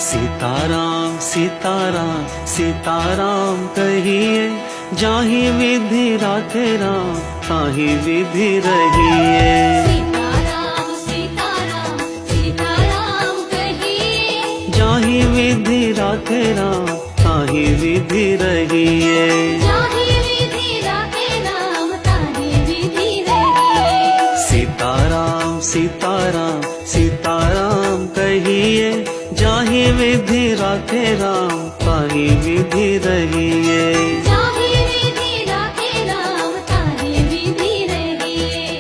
सीताराम सीताराम सीताराम कहिए, जाहि विधि राखे राम ताहि विधि रहिए। सीताराम सीताराम सीताराम कहिए, जाहि विधि राखे राम ताहि विधि रहिए। जाहि विधि राखे राम ताहि विधि रहिए। सीताराम सीताराम सीताराम कहिए, जाहि विधि राखे राम ताहि विधि रहिए। जाहि विधि राखे राम ताहि विधि रहिए।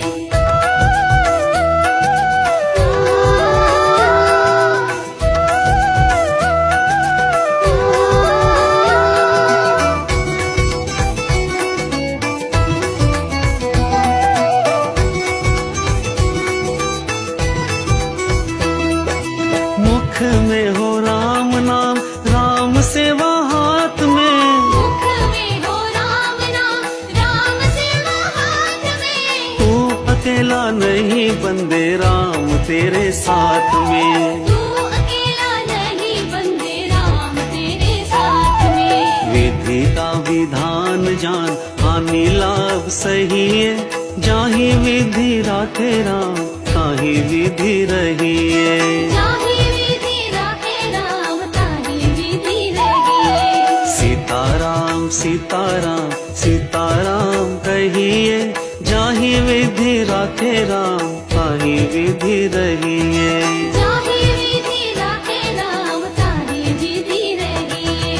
मुख में हो राम नाम, राम सेवा हाथ में। मुख में हो राम नाम, राम सेवा हाथ में। तू अकेला नहीं बंदे राम तेरे साथ में। तू अकेला नहीं बंदे राम तेरे साथ में। विधि का विधान जान, हानि लाभ सही है। जाहि विधि राखे राम ताहि विधि रहिए। जाहि विधि राखे राम ताहि विधि रहिए। सीताराम सीताराम सीताराम कहिए, जाहि विधि राखे राम ताहि विधि रहिए। जाहि विधि राखे राम ताहि विधि रहिए।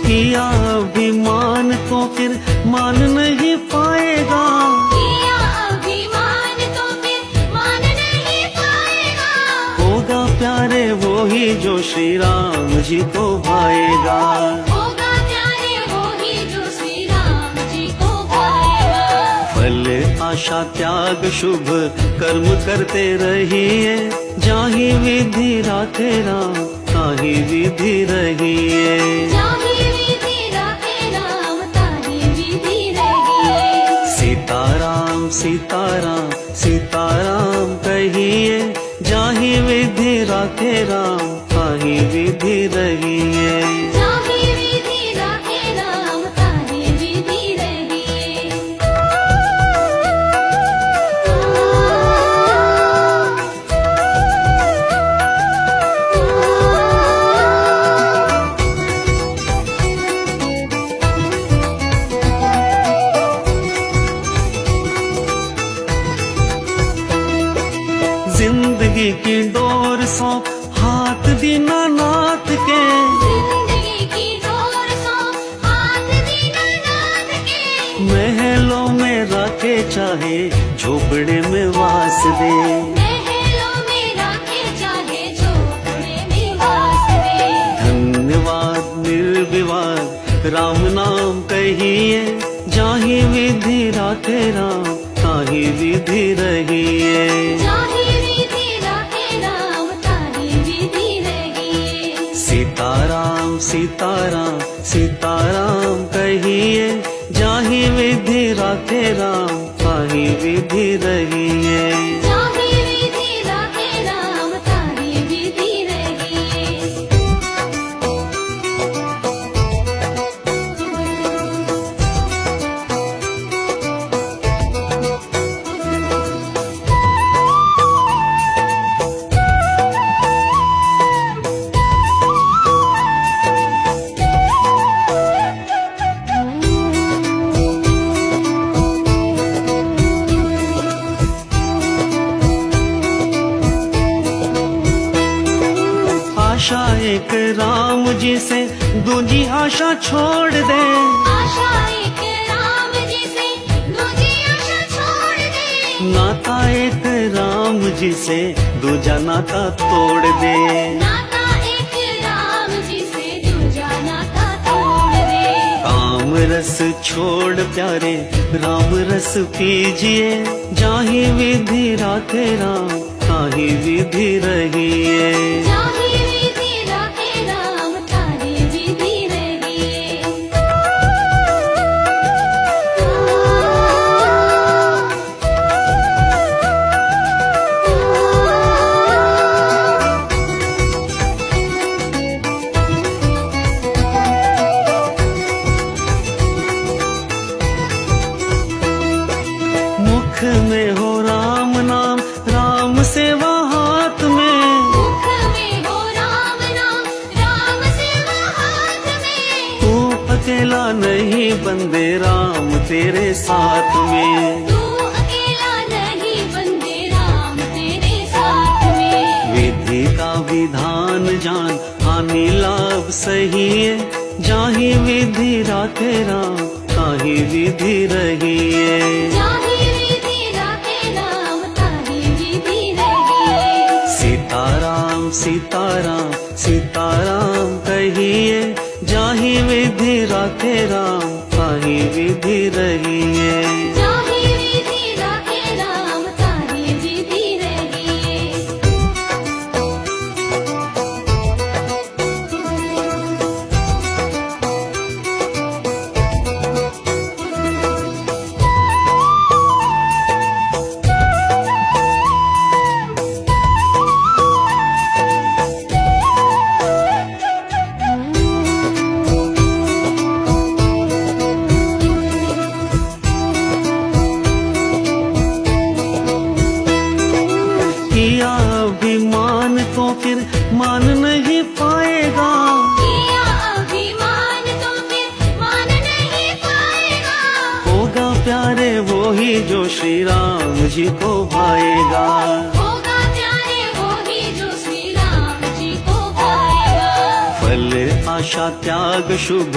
किया अभिमान तो फिर मान नहीं पाएगा। किया अभिमान तो फिर मान नहीं पाएगा। होगा प्यारे वो ही जो श्री राम जी को भाएगा। होगा प्यारे वो ही जो श्री राम जी को पाएगा। फल आशा त्याग शुभ कर्म करते रहिए। जाहि विधि राखे राम ताहि विधि रहिए। जाहि विधि राखे राम ताहि विधि रहिए। सीताराम सीताराम सीताराम कहिए, जाहि विधि राखे राम ताहि विधि रहिए। जाहि विधि राखे राम ताहि विधि रहिए। जिंदगी की डोर सौंप हाथ दीनानाथ के। जिंदगी की डोर सौंप हाथ दीनानाथ के। महलों में रखे चाहे झोपड़े में वास दे। महलों में राखे चाहे झोपड़े में वास दे। धन्यवाद निर्विवाद राम नाम कहिए, जाहि विधि राखे राम ताहि विधि रहिए। जाहि विधि राखे राम ताहि विधि रहिए। सीताराम सीताराम सीताराम कहिए, जाहि विधि राखे राम ताहि विधि रहिए। जाहि विधि राखे राम ताहि विधि रहिए। आशा एक राम जी से दूजी आशा छोड़ दे। आशा एक राम जी से दूजी आशा छोड़ दे। नाता एक राम जी से दूजा नाता तोड़ दे। नाता एक राम जी से रस छोड़ प्यारे राम रस पीजिए, जाहि विधि राखे राम ताहि विधि रहिए। जाहि विधि राखे राम ताहि विधि रहिए। मुख में हो राम नाम, राम सेवा हाथ में। मुख में हो राम नाम, राम सेवा हाथ में। तू अकेला नहीं बंदे राम तेरे साथ में। तू अकेला नहीं बंदे राम तेरे साथ में। विधि का विधान जान, हानि लाभ सही है, जाहि विधि राखे राम ताहि विधि रहिए। जाहि विधि राखे राम ताहि विधि रहिए। सीताराम सीताराम सीताराम कहिए, जाहि विधि राखे राम ताहि विधि रहिए। जाहि विधि राखे राम ताहि विधि रहिए। किया अभिमान तो फिर मान नहीं पाएगा, किया अभिमान तो फिर मान नहीं पाएगा। होगा प्यारे वो ही जो श्री राम जी को भाएगा। होगा प्यारे वो ही जो श्री राम जी को पाएगा। फल आशा त्याग शुभ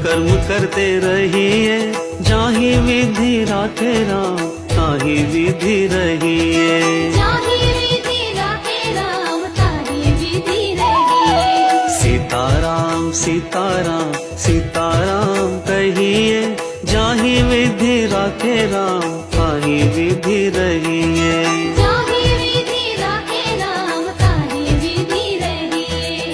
कर्म करते रहिए, जाहि विधि राखे राम ताहि विधि रहिए। जाहि विधि राखे राम ताहि विधि रहिए। सीताराम सीताराम सीताराम कहिए, जाहि विधि राखे राम ताहि विधि रहिए। जाहि विधि राखे राम ताहि विधि रहिए।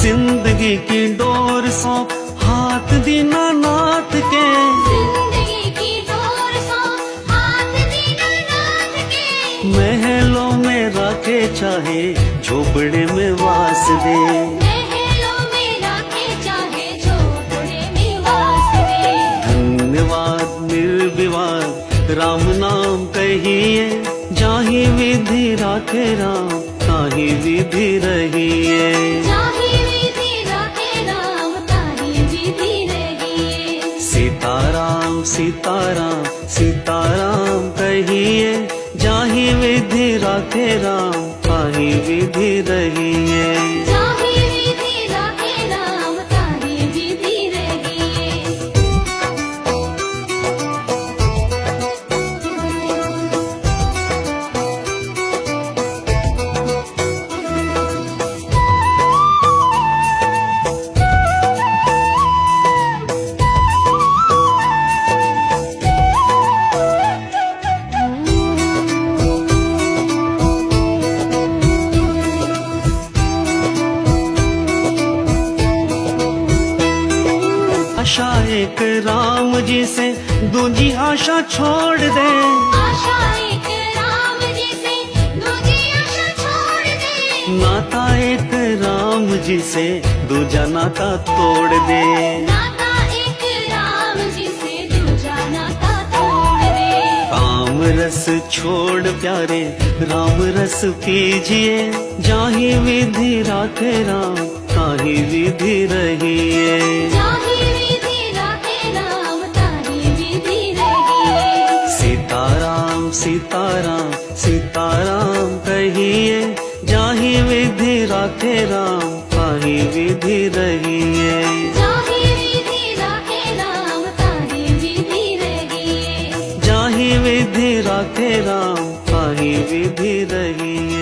जिंदगी की डोर सौंप हाथ दीनानाथ के, जिंदगी की डोर सौंप हाथ दीनानाथ के। महलों में रखे चाहे झोपड़े में वास दे। महलों में राखे चाहे झोपड़े में वास दे। धन्यवाद निर्विवाद राम नाम कहिए, जाहि विधि राखे राम ताहि विधि रहिए। जाहि विधि राखे राम ताहि विधि रहिए। सीताराम सीताराम सीताराम कहिए, जाहि विधि राखे राम ताहि विधि रहिए। जाहि विधि राखे राम ताहि विधि रहिए। आशा एक राम जी से दूजी आशा छोड़ दे। आशा एक राम जी से दूजी आशा छोड़ दे। नाता एक राम जी से दूजा नाता तोड़ दे। नाता एक राम जी से दूजा नाता तोड़ दे। काम रस छोड़ प्यारे राम रस पीजिए, जाहि विधि राखे राम ताहि विधि रहिए। जाहि विधि राखे राम ताहि विधि रहिए। सीताराम सीताराम सीताराम कहिए, जाहि विधि राखे राम ताहि ताहि विधि रहिए। जाहि विधि राखे राम ताहि विधि रहिए। जाहि विधि राखे राम ताहि विधि रहिए।